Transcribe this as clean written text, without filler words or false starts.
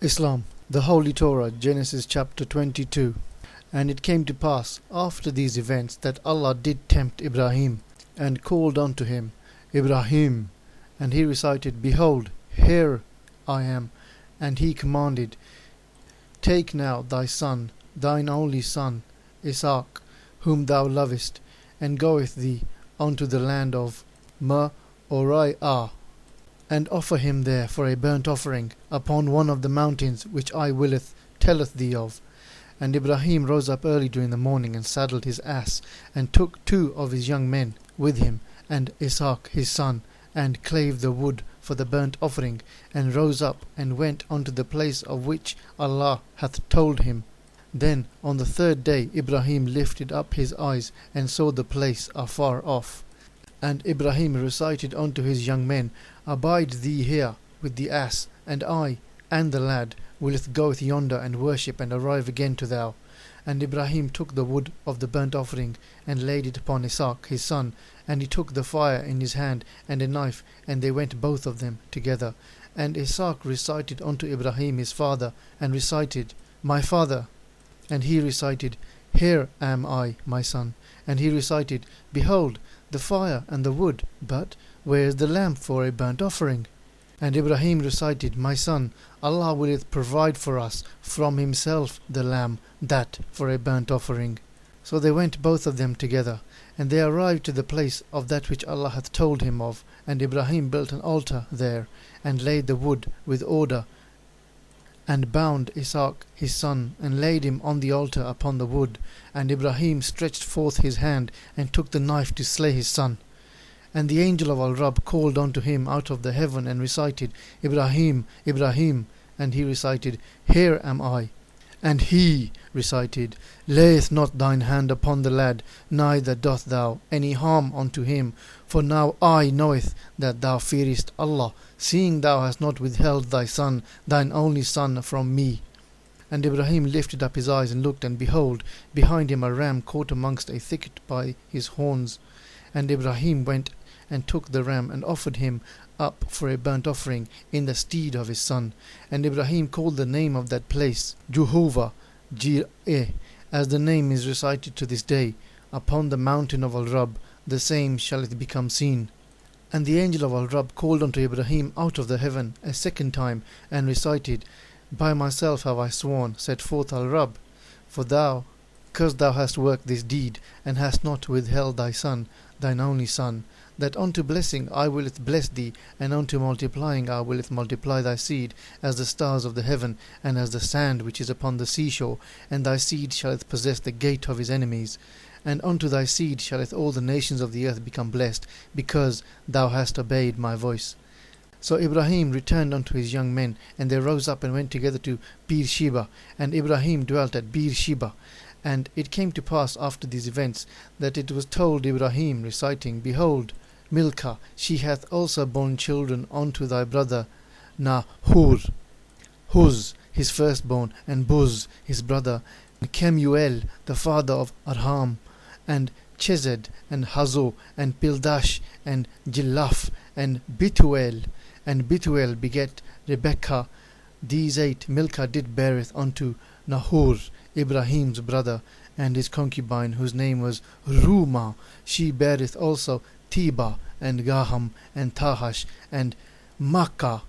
Islam, the Holy Torah, Genesis chapter 22. And it came to pass after these events that Allah did tempt Ibrahim, and called unto him, Ibrahim. And he recited, Behold, here I am. And he commanded, Take now thy son, thine only son, Isaac, whom thou lovest, and go with thee unto the land of Moriah, and offer him there for a burnt offering upon one of the mountains which I telleth thee of. And Ibrahim rose up early during the morning, and saddled his ass, and took 2 of his young men with him, and Isaac his son, and clave the wood for the burnt offering, and rose up, and went unto the place of which Allah hath told him. Then on the 3rd day Ibrahim lifted up his eyes, and saw the place afar off. And Ibrahim recited unto his young men, Abide thee here with the ass, and I and the lad willeth goeth yonder and worship, and arrive again to thou. And Ibrahim took the wood of the burnt offering, and laid it upon Isaac his son, and he took the fire in his hand, and a knife, and they went both of them together. And Isaac recited unto Ibrahim his father, and recited, My father. And he recited, Here am I, my son. And he recited, Behold, the fire and the wood, but where is the lamb for a burnt offering? And Ibrahim recited, My son, Allah willeth provide for us from himself the lamb, that for a burnt offering. So they went both of them together, and they arrived to the place of that which Allah hath told him of. And Ibrahim built an altar there, and laid the wood with order, and bound Isaac his son, and laid him on the altar upon the wood. And Ibrahim stretched forth his hand, and took the knife to slay his son. And the angel of Al-Rab called unto him out of the heaven, and recited, Ibrahim, Ibrahim. And he recited, Here am I. And he recited, Layeth not thine hand upon the lad, neither doth thou any harm unto him. For now I knoweth that thou fearest Allah, seeing thou hast not withheld thy son, thine only son, from me. And Ibrahim lifted up his eyes and looked, and behold, behind him a ram caught amongst a thicket by his horns. And Ibrahim went and took the ram, and offered him up for a burnt offering in the stead of his son. And Ibrahim called the name of that place Jehovah Jireh, as the name is recited to this day. Upon the mountain of Al-Rab the same shall it become seen. And the angel of Al-Rab called unto Ibrahim out of the heaven a 2nd time, and recited, By myself have I sworn, set forth Al-Rab, for thou, because thou hast worked this deed, and hast not withheld thy son, thine only son, that unto blessing I willeth bless thee, and unto multiplying I willeth multiply thy seed, as the stars of the heaven, and as the sand which is upon the seashore. And thy seed shalleth possess the gate of his enemies. And unto thy seed shalleth all the nations of the earth become blessed, because thou hast obeyed my voice. So Ibrahim returned unto his young men, and they rose up and went together to Beersheba. And Ibrahim dwelt at Beersheba. And it came to pass after these events that it was told Ibrahim, reciting, Behold, Milcah, she hath also borne children unto thy brother Nahor, Huz his firstborn, and Buz his brother, and Kemuel the father of Arham, and Chesed, and Hazo, and Pildash, and Jilaf, and Bituel. And Bituel begat Rebekah. These 8 Milcah did beareth unto Nahor, Ibrahim's brother, and his concubine, whose name was Ruma. She beareth also Tiba, and Gaham, and Tahash, and Makkah.